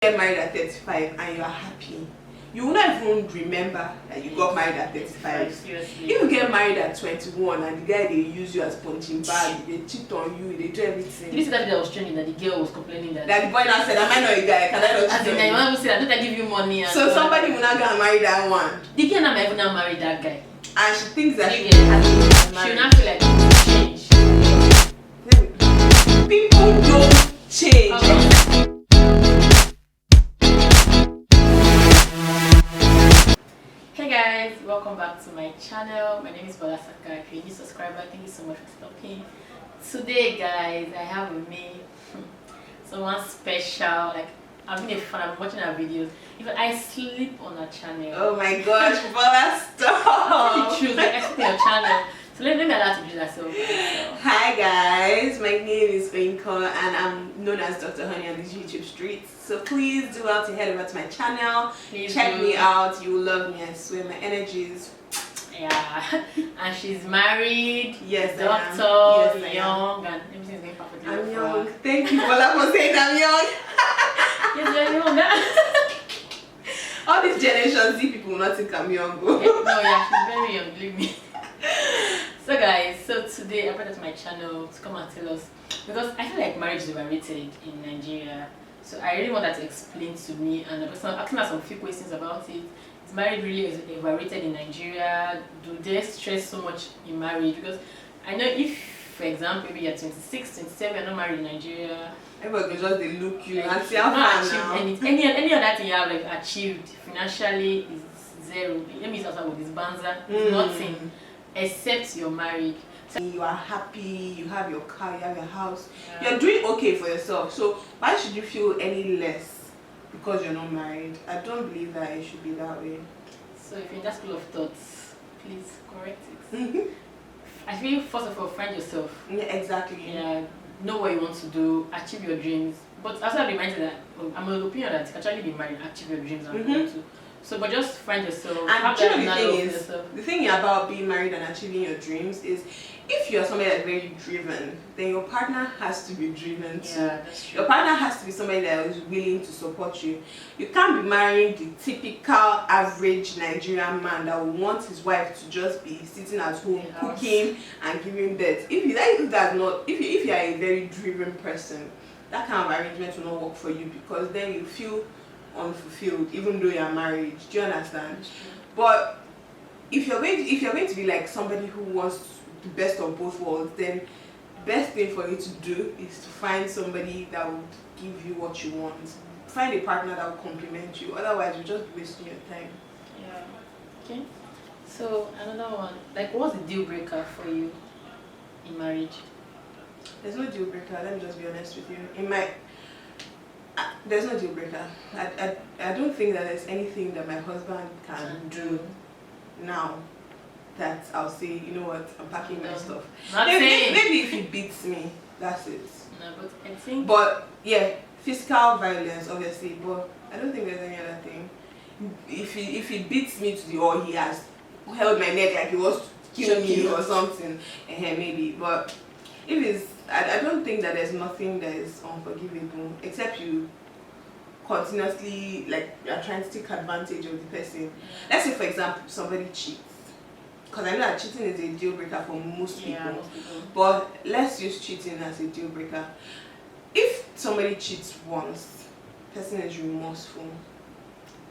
get married at 35 and you are happy, you will not even remember that you got married at 35. Seriously. If you get married at 21 and the guy they use you as punching bag, they cheat on you, they do everything. Did you see that video I was training that the girl was complaining that the boy now said, am I not a guy? Can I not cheat on you? You want to say that, don't I give you money? And so somebody will not go and marry that one. The girl now might even not marry that guy. And she thinks that she will not feel like change. People don't change. Okay. Hey guys, welcome back to my channel. My name is Alsooke. If you're a new subscriber, thank you so much for stopping. Today guys, I have with me someone special. Like, I've been a fan, I've been watching her videos. Even I sleep on her channel. Oh my gosh, Bola, stop! True, like I sleep on your channel. So let me allow to do that. So hi guys, my name is Inko and I'm known as Dr. Hunnay on these YouTube streets. So please do well to head over to my channel. Please check me out. You will love me. I swear my energy is. Yeah, and she's married. Yes, doctor, yes, young, and everything's going perfectly. I'm young. Thank you, Bola, for saying I'm young. Yes, you're young. All these Generation Z people will not think I'm young. No, yeah, she's very young, believe me. So guys, so today I brought her to my channel to come and tell us, because I feel like marriage is overrated in Nigeria. So I really want her to explain to me, and I'm asking her some few questions about it. Is marriage really overrated in Nigeria? Do they stress so much in marriage? Because I know if, for example, maybe you're 26, 27, you're not married in Nigeria, everybody just they look you like, and see you've how not far achieved now. any other thing you have like achieved financially is zero. Let me start with this banza. It's nothing except you're married. So you are happy, you have your car, you have your house, yeah. You're doing okay for yourself. So why should you feel any less because you're not married? I don't believe that it should be that way. So if you're in that school of thoughts, please correct it. I feel first of all, find yourself. Yeah, exactly. Yeah, know what you want to do, achieve your dreams. But also be minded that I'm of the opinion that actually be married, achieve your dreams and want to. So, but just find yourself. And have the that thing knowledge is, of yourself. the thing about being married and achieving your dreams is, if you're somebody that's very driven, then your partner has to be driven too. Yeah, that's true. Your partner has to be somebody that is willing to support you. You can't be marrying the typical average Nigerian man that will want his wife to just be sitting at home cooking and giving birth. If you are a very driven person, that kind of arrangement will not work for you, because then you feel unfulfilled even though you're married. Do you understand? But if you're going to be like somebody who wants the best of both worlds, then the best thing for you to do is to find somebody that would give you what you want. Find a partner that will complement you, otherwise you're just wasting your time. Yeah. Okay. So another one, like, what's the deal breaker for you in marriage? There's no deal breaker, let me just be honest with you. There's no deal breaker. I don't think that there's anything that my husband can do now that I'll say, you know what, I'm packing my stuff. Maybe if he beats me, that's it. No, but I think. But yeah, physical violence, obviously. But I don't think there's any other thing. If he beats me or he has held my neck like he wants to kill me or something, maybe. But if it's, I don't think that there's nothing that is unforgivable, except you continuously, like, you're trying to take advantage of the person. Let's say, for example, somebody cheats. Because I know that cheating is a deal breaker for most people. Yeah, most people. But let's use cheating as a deal breaker. If somebody cheats once, the person is remorseful.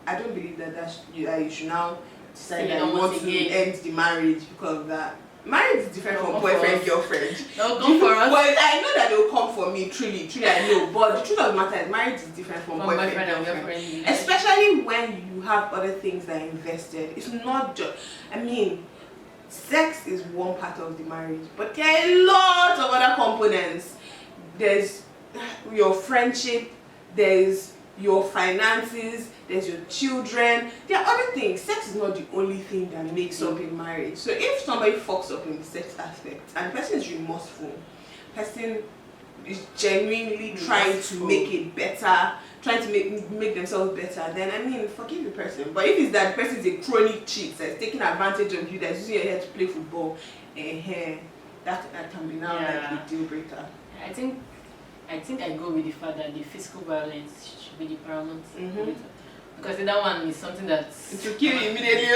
I don't believe that you should now decide that you want to end the marriage because of that. Marriage is different from boyfriend, girlfriend. They'll come for us. Well, I know that they'll come for me, truly I know. But the truth of the matter is, marriage is different from boyfriend and girlfriend. Especially when you have other things that are invested. It's not just, sex is one part of the marriage, but there are a lot of other components. There's your friendship, there's your finances, there's your children. There are other things. Sex is not the only thing that makes up a marriage. So if somebody fucks up in the sex aspect and the person is remorseful, person is genuinely trying to make it better, trying to make themselves better, then forgive the person. But if it's that the person is a chronic cheat that's taking advantage of you, that's using your head to play football, that can be now like a deal breaker. I think I think I go with the fact that the physical violence should be the paramount. Because the other one is something that it will kill you immediately.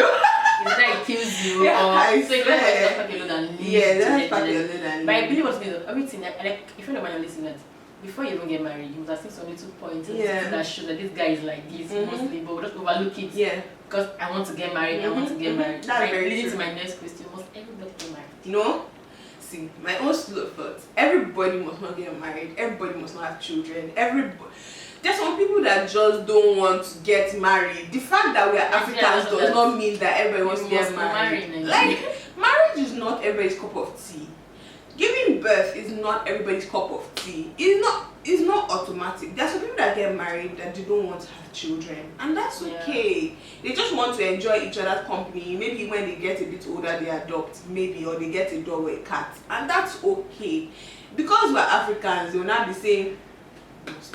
it's like it kills you. Yeah, Or so you don't have to pack your load and leave. Yeah, that's pack your load and but I believe what's means everything like a friend of mine listening that before you even get married, you must have seen some little points that show that this guy is like this mostly, but we'll just overlook it. Yeah. Because I want to get married, I want to get married. That's very leading true. to my next question, must everybody get married? No. See, my own school of thought. Everybody must not get married. Everybody must not have children. There's some people that just don't want to get married. The fact that we are Africans does not mean that everybody wants to get married. Like, marriage is not everybody's cup of tea. Giving birth is not everybody's cup of tea. It's not automatic. There's some people that get married that they don't want to have children, and that's okay. They just want to enjoy each other's company. Maybe when they get a bit older, they adopt, maybe, or they get a dog or a cat, and that's okay. Because we're Africans, they will not be saying,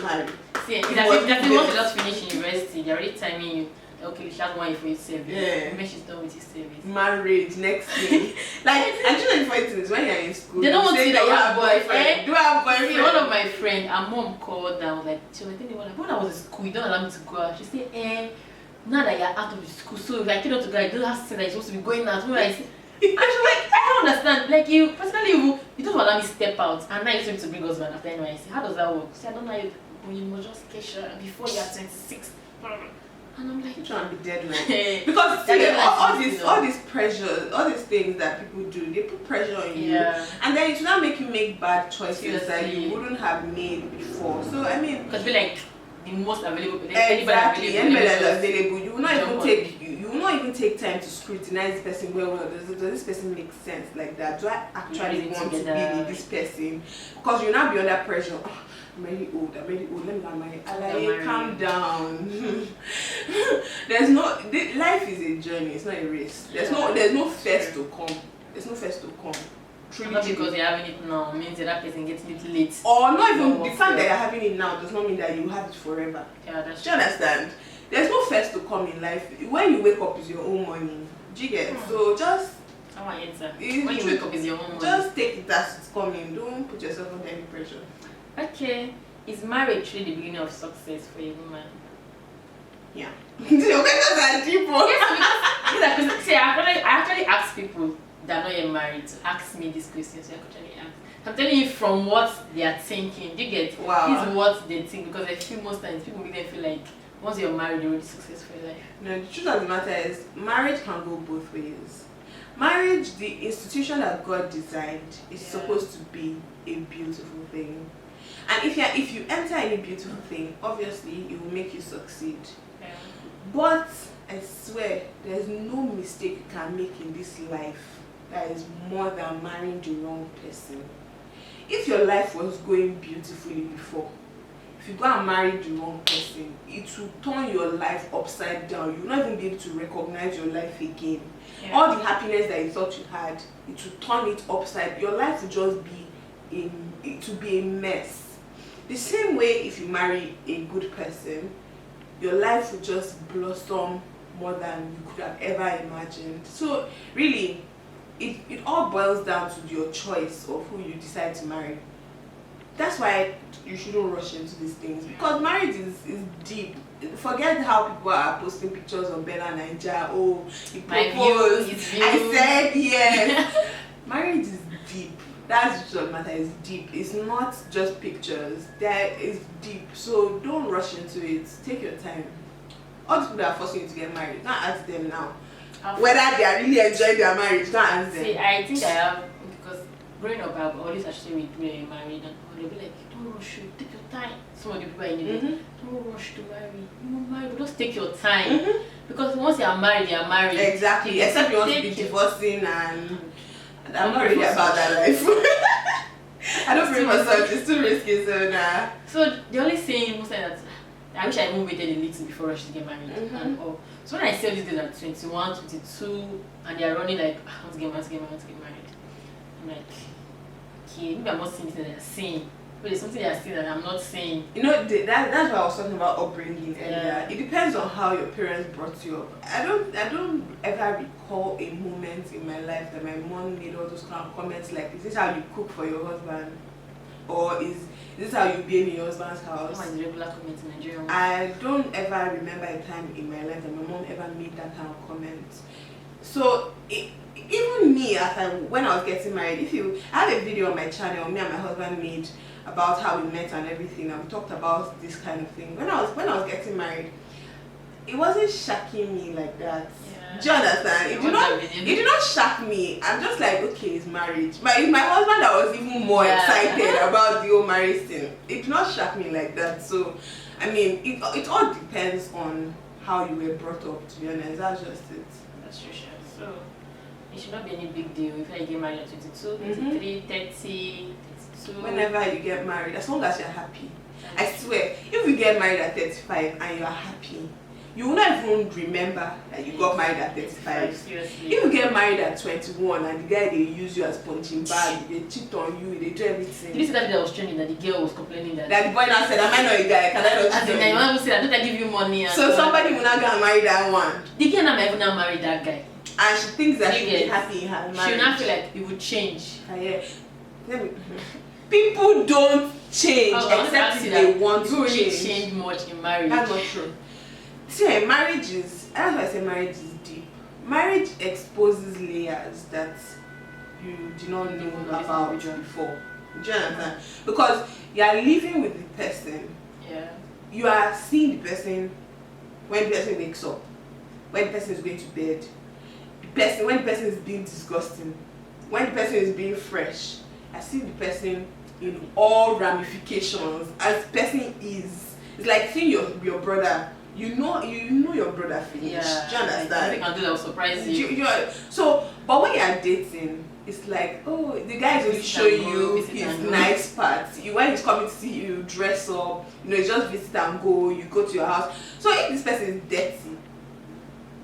married. See, it's as if they want to just finish university. They're already timing you. Okay, she has 1 year for his service. Yeah. When she's done with his service. Marriage, next thing. Like, and you know the funny thing is when you're in school, they don't want to see that you have boyfriend. Do have boyfriend? See, one of my friends, her mom called and was like, she was like, when I was in school, you don't allow me to go out. She said, now that you're out of the school, so if I came out to go, I don't have to say that you're supposed to be going out. And she was like, I don't understand. Like, you don't allow me to step out, and now you're supposed to bring husband after NYC. How does that work? See, I don't know how you must just get sure before you're 26. And I'm like, you're trying to be dead like because see, all these pressures, all these things that people do, they put pressure on you, and then it will not make you make bad choices that you wouldn't have made before. So I mean, because be like the most available, anybody that's available, you will not even take time to scrutinize the person. Well, does this person make sense like that? Do I actually want to be with this person? Because you'll not be under pressure. I'm really old, let me get married. Calm down. Life is a journey, it's not a race. There's no first to come. There's no first to come. Truly, not because you're having it now means that person gets a little late. Or not even the fact that you're having it now does not mean that you have it forever. Yeah, that's true. Do you understand? There's no first to come in life. When you wake up is your own morning. Do you get? So just when you wake up is your own morning. Just take it as it's coming. Don't put yourself under any pressure. Okay, is marriage really the beginning of success for a woman? Yeah. Your questions are deep. Yes, see, I actually ask people that are not yet married to ask me these questions. I'm telling you from what they are thinking. Do you get? Wow. This is what they think, because I feel most times people make them feel like once you're married, you're already successful in life. No, the truth of the matter is marriage can go both ways. Marriage, the institution that God designed, is supposed to be a beautiful thing. And if you enter any beautiful thing, obviously it will make you succeed. Yeah. But I swear, there's no mistake you can make in this life that is more than marrying the wrong person. If your life was going beautifully before, if you go and marry the wrong person, it will turn your life upside down. You will not even be able to recognize your life again. Yeah. All the happiness that you thought you had, it will turn it upside. Your life will just be a mess. The same way, if you marry a good person, your life will just blossom more than you could have ever imagined. So really, it all boils down to your choice of who you decide to marry. That's why you shouldn't rush into these things, because marriage is deep. Forget how people are posting pictures of Bella Naija. Oh, he proposed. I said yes. Marriage is deep. That's what matter, is deep. It's not just pictures. That is deep. So don't rush into it. Take your time. All the people that are forcing you to get married, you can't ask them now whether they are really enjoying their marriage. You can't ask them. See, I think I have, because growing up I've always actually with people that are married, and they'll be like, don't rush, you take your time. Some of the people I knew, don't rush to marry. You marry, but just take your time. Because once you are married, Exactly. Except you want to be divorcing, and I'm not really about that life. I don't feel myself, it's too risky, so nah. So the only saying most times that I wish I even waited a little before rushing to get married and all. So when I see all these girls at 21, 22, and they are running like, I want to get married, I'm like, okay, maybe I'm not seeing anything that they're saying, but there's something they're saying that I'm not saying. You know, that's why I was talking about upbringing earlier. It depends on how your parents brought you up. I don't ever recall a moment in my life that my mom made all those kind of comments like, is this how you cook for your husband? or is this how you behave in your husband's house? What is the regular comment in Nigeria? I don't ever remember a time in my life that my mom ever made that kind of comment. So even me, when I was getting married, I have a video on my channel me and my husband made about how we met and everything, and we talked about this kind of thing. When I was getting married, it wasn't shocking me like that. Yeah. Do you understand? It did not shock me. I'm just like, okay, it's marriage. But it's my husband that was even more excited about the whole marriage thing. It did not shock me like that. So, I mean, it all depends on how you were brought up, to be honest. That's just it. That's true. So, it should not be any big deal if you get married at 22, 23, 30, 32. Whenever you get married, as long as you're happy. I swear, if you get married at 35 and you're happy, you will not even remember that you got married at 35. Seriously. If you get married at 21 and the guy they use you as punching bag, they cheat on you, they do everything. Did you see that video I was training that the girl was complaining that the boy now said, am I not a guy? Can I not cheat on you? I want to say that, don't I give you money? And so somebody will not go and marry that one. The girl might even not marry that guy. And she thinks that she'll be happy in her marriage. She will not feel like it would change. Yeah. People don't change except if they want to really change. Change much in marriage. That's not true. See, that's why I say marriage is deep. Marriage exposes layers that you do not know about before. Do you understand? Because you are living with the person. Yeah. You are seeing the person when the person wakes up, when the person is going to bed, when the person is being disgusting, when the person is being fresh. I see the person in all ramifications as the person is. It's like seeing your brother. You know your brother finished. Yeah, do you understand? I think that will surprise you. But when you're dating, it's like, oh, the guy is only showing you his nice parts. When he's coming to see you, dress up, you just visit and go, you go to your house. So if this person is dirty,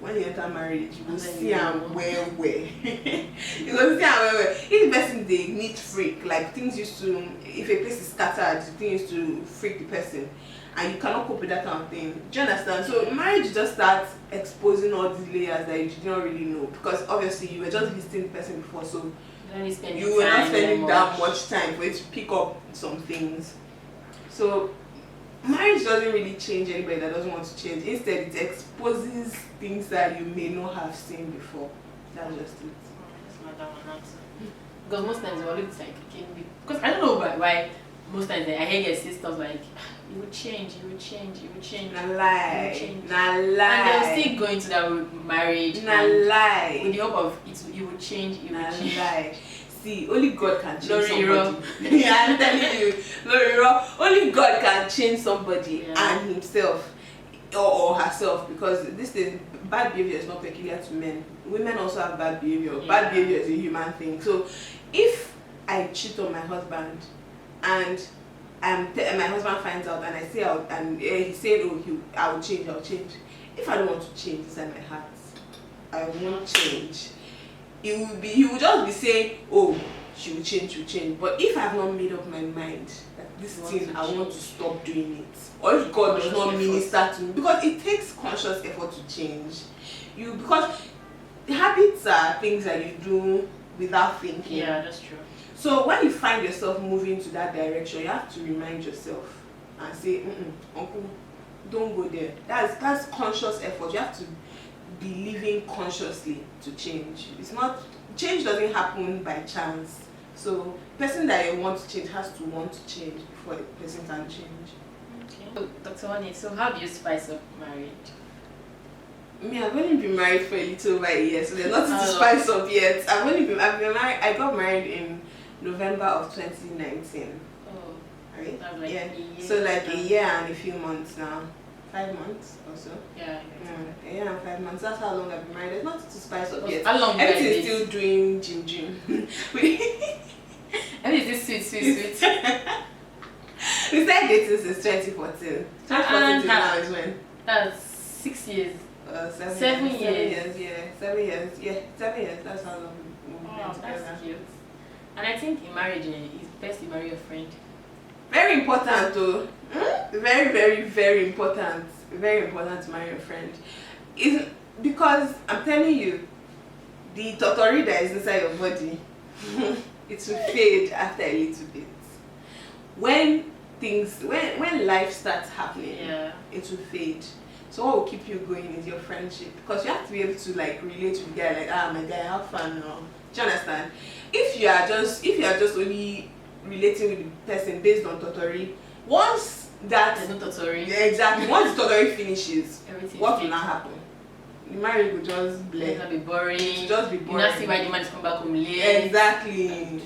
when you enter marriage, you will see him where. You will see him where. If the person they neat freak, like things used to, if a place is scattered, things used to freak the person. And you cannot cope with that kind of thing. Do you understand? So marriage just starts exposing all these layers that you did not really know, because obviously you were just visiting the person before, so you were not spending that much time for you to pick up some things. So marriage doesn't really change anybody that doesn't want to change. Instead, it exposes things that you may not have seen before. That's just it. That's not that one answer. Because most times you always like, because I don't know why most times I hear your sisters like, you would change. Na lie. And they'll still go into that marriage. Na lie. With the hope of you would change. Lie. See, only God can change somebody. Yeah, I'm telling you. Only God can change somebody and himself or herself, because this thing, bad behavior is not peculiar to men. Women also have bad behavior. Yeah. Bad behavior is a human thing. So if I cheat on my husband and my husband finds out and I say out and he said, oh, I will change. If I don't want to change inside my heart, I won't change. He will just be saying, oh, she will change. But if I have not made up my mind that this thing I want to stop doing it, or if God does not minister to me, because it takes conscious effort to change because habits are things that you do without thinking. Yeah, that's true. So when you find yourself moving to that direction, you have to remind yourself and say, uncle, don't go there. That's conscious effort. You have to be living consciously to change. Change doesn't happen by chance. So the person that you want to change has to want to change before the person can change. Okay. So, Dr. Hunnay, so how do you spice up marriage? I've only been married for a little over a year, so there's nothing to spice up yet. I've been married. I got married in November of 2019. Oh, right? Like yeah. So like a year and a few months now. 5 months or so. Yeah. A year and 5 months. That's how long I've been married. There's nothing to spice up yet. How long? Everything's still doing gym. Everything is sweet. We started dating since 2014. 2014 now is when? That's 6 years. 7 years. Yeah, 7 years. Yeah, 7 years. That's how long we've been together. That's cute. And I think in marriage, it's best to marry your friend. Very important though. Very, very, very important. Very important to marry your friend. Because I'm telling you, the totori that is inside your body, it will fade after a little bit. when when life starts happening, it will fade. So what will keep you going is your friendship, because you have to be able to like relate with the guy, like, ah, my guy, have fun now. Do you understand? If you are just only relating with the person based on totori, once that there's no totori. Yeah, exactly. Once the totori finishes, Everything what will not happen? The marriage will just blend. It'll be boring. It'll just be boring. You not see why the man is come back home late. Exactly.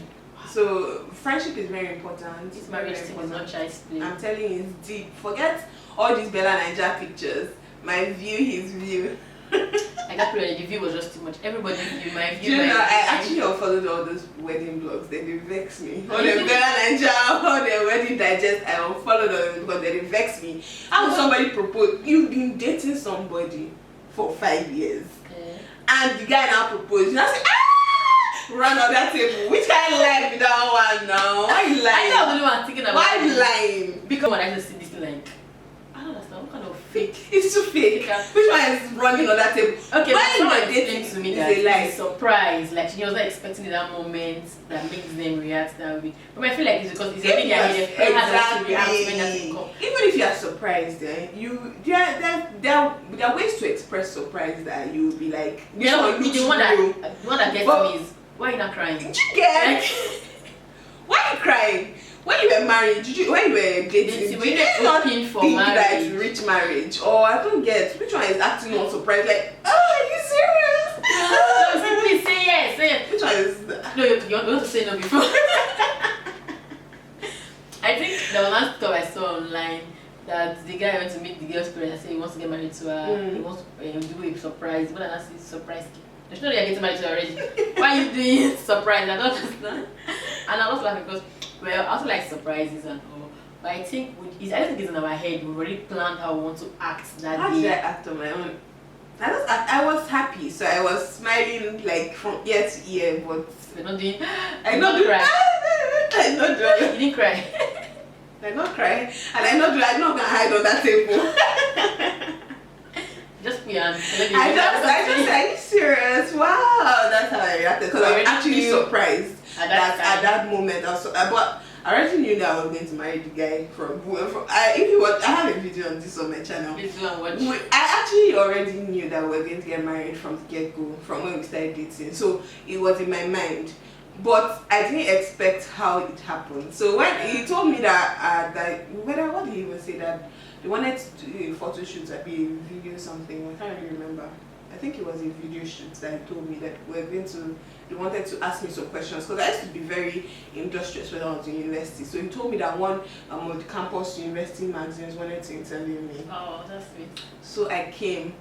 So friendship is very important. This marriage thing is not child's play. I'm telling you, it's deep. Forget all these Bella Niger pictures. My view, his view. Like that period, the view was just too much. Everybody's view, my view. Do you know, I actually unfollowed all those wedding blogs. They vex me. All the Bella Niger, all the wedding digest, I unfollowed them because they vex me. How would somebody propose? You've been dating somebody for 5 years, and the guy now proposed. You now say, ah, run on that table. Which kind of life with that one now? Why you lying? I know the only one thinking about. Why you lying? Because when I just see this like, I don't understand what kind of fake. It's too fake. Which one is running on that table? Okay, when but someone explained to me that it's a surprise. Like she was not expecting it that moment that makes them react that way. But I feel like it's because it's a thing that exactly. Even if you are surprised, there are ways to express surprise that you will be like. You know, the one that gets me is, why are you not crying? Did you get? Why are you crying? When you were married, when you were dating, when you were not hoping for think marriage, that it's rich marriage? Or I don't get which one is acting all surprised, like, oh, are you serious? No, please say yes, say yes. Which one is? No, you want to say no before. I think the last time I saw online that the guy went to meet the girl's parents and said he wants to get married to her. He wants to do a surprise. But I said surprise. There's no way you're getting married to her already. Why are you doing surprise? I don't understand. And I was laughing because, well, I also like surprises and all. But I think I don't think it's in our head. We already planned how we want to act that How day. did I act on my own? I was happy, so I was smiling like from ear to ear, but We're not doing. I not cry. I not do. You didn't cry. I not cry, and I'm not gonna hide on that table. Just be honest. Are you serious? Wow, that's how I reacted, because I was actually surprised at that moment. But I already knew that I was going to marry the guy I have a video on this on my channel. Please go and watch. I actually already knew that we were going to get married from the get-go, from when we started dating. So it was in my mind. But I didn't expect how it happened. So when he told me that what did he even say, that they wanted to do a photo shoot, like a video something, I can't really remember. I think it was a video shoot that he told me that they wanted to ask me some questions, because I used to be very industrious when I was in university. So he told me that one of the campus university magazines wanted to interview me. Oh, that's sweet. So I came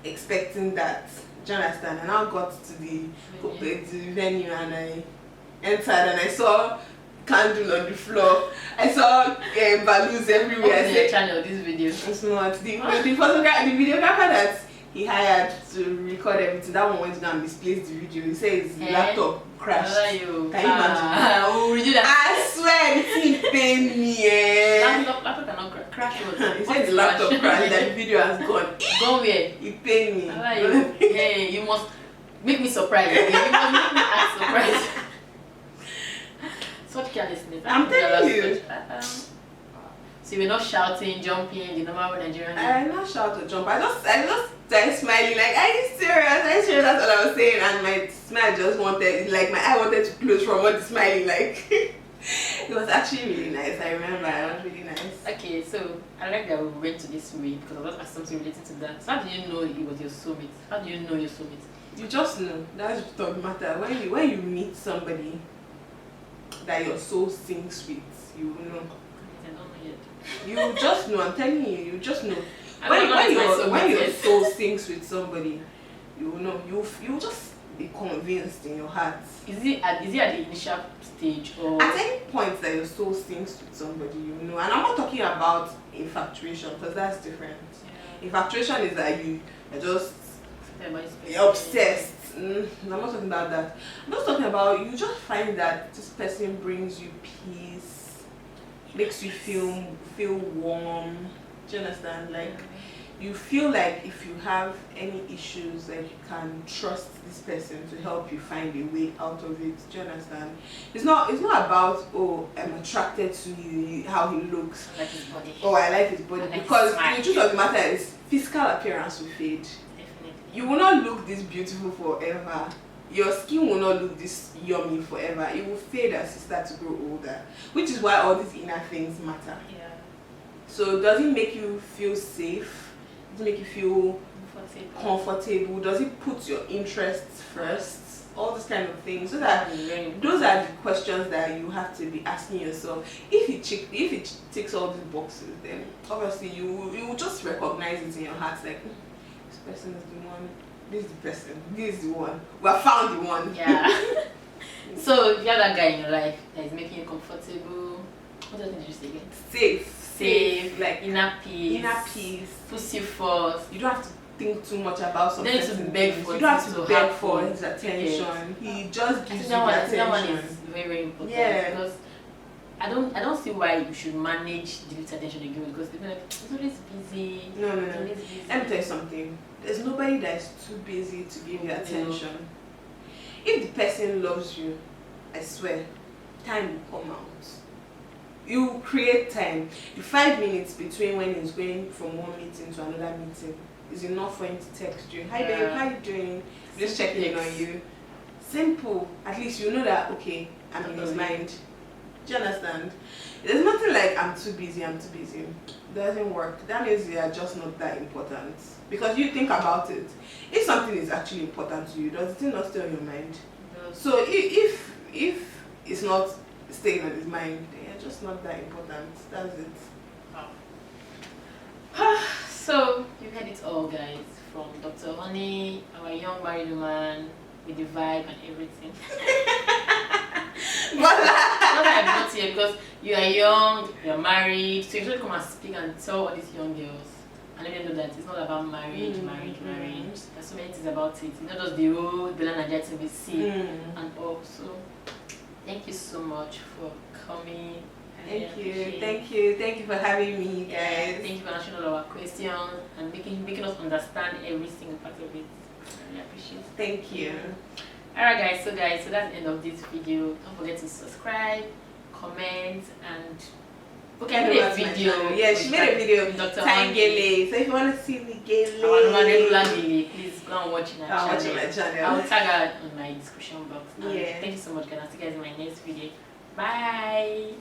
expecting that. Do you understand? And I got to the venue and I entered and I saw candle on the floor. I saw balloons everywhere. I said, channel this video. It's not the videographer that he hired to record everything. That one went to go and misplaced the video. He said his laptop crashed. Can you imagine? We'll redo that. I swear the thing pained me. Laptop cannot crash. He said the laptop crashed, that the video has gone. Gone where? It pained me. Hey, you must make me surprised. You must make me act surprised. Such carelessness. I'm telling you. So you were not shouting, jumping, the normal Nigerian. I did not shout or jump. I just started smiling like, are you serious? Are you serious? That's all I was saying, and my smile just wanted, like my eye wanted to close from all the smiling. Like it was actually really nice. I remember it was really nice. Okay, so I like that we went to this way because I was asked something related to that. So how do you know it was your soulmate? How do you know your soulmate? You just know. That's the third matter. When you meet somebody that your soul syncs with, you will know. I don't know yet. You just know. I'm telling you. You just know. When your soul syncs with somebody, you will know. You just be convinced in your heart. Is it at the initial stage or at any point that your soul syncs with somebody, you know? And I'm not talking about infatuation, because that's different. Yeah. Infatuation is that you are just obsessed. I'm not talking about that. I'm just talking about you just find that this person brings you peace, makes you feel warm. Do you understand? Like you feel like if you have any issues, like you can trust this person to help you find a way out of it. Do you understand? It's not about, oh, I'm attracted to you, how he looks. I like his body. Oh, I like his body. Like Because the truth of the matter is physical appearance will fade. Definitely. You will not look this beautiful forever. Your skin will not look this yummy forever. It will fade as you start to grow older. Which is why all these inner things matter. Yeah. So does it make you feel safe? Does it make you feel comfortable? Does it put your interests first? All these kind of things. So that those are the questions that you have to be asking yourself. If it ticks all these boxes, then obviously you will just recognize it in your heart, like this person is the one. This is the person. This is the one. We have found the one. Yeah. So if you have that guy in your life that is making you comfortable, what else did you say again? Safe, like inner peace, puts you first. You don't have to think too much about something. You don't have to beg for You don't have to beg for his attention. He just gives you the attention. That one is very, very important. Yeah. Because I don't see why you should manage the little attention you give, because they're like, it's always busy. No. Always busy. Let me tell you something. There's nobody that is too busy to give you attention. If the person loves you, I swear, time will come out. You create time. The 5 minutes between when he's going from one meeting to another meeting is enough for him to text you. Hi babe, how you doing? Just checking in on you. Simple. At least you know that, okay, I'm in his mind. Do you understand? There's nothing like I'm too busy. It doesn't work. That means you are just not that important. Because you think about it. If something is actually important to you, does it not stay on your mind? No. So if it's not staying on his mind, then you're just not that important. That's it. Wow. So you heard it all, guys, from Dr. Hunnay, our young married woman with the vibe and everything. Not that I brought here because you are young, you are married, so you should come and speak and tell all these young girls and let them know that it's not about marriage. There's so many things about it. It's not just the old Bella Nigeria TVC and all. So thank you so much for coming. Thank you for having me, guys. Yeah, thank you for answering all our questions and making us understand every single part of it. I really appreciate it. Thank you. Alright guys, so that's the end of this video. Don't forget to subscribe, comment, and I made a video. Yeah, she made a video with Dr. Hunnay gele. So if you want to see me gele, our regular gele, please go and watch my channel. I will tag her on my description box. Yeah. Thank you so much, guys. I'll see you guys in my next video. Bye.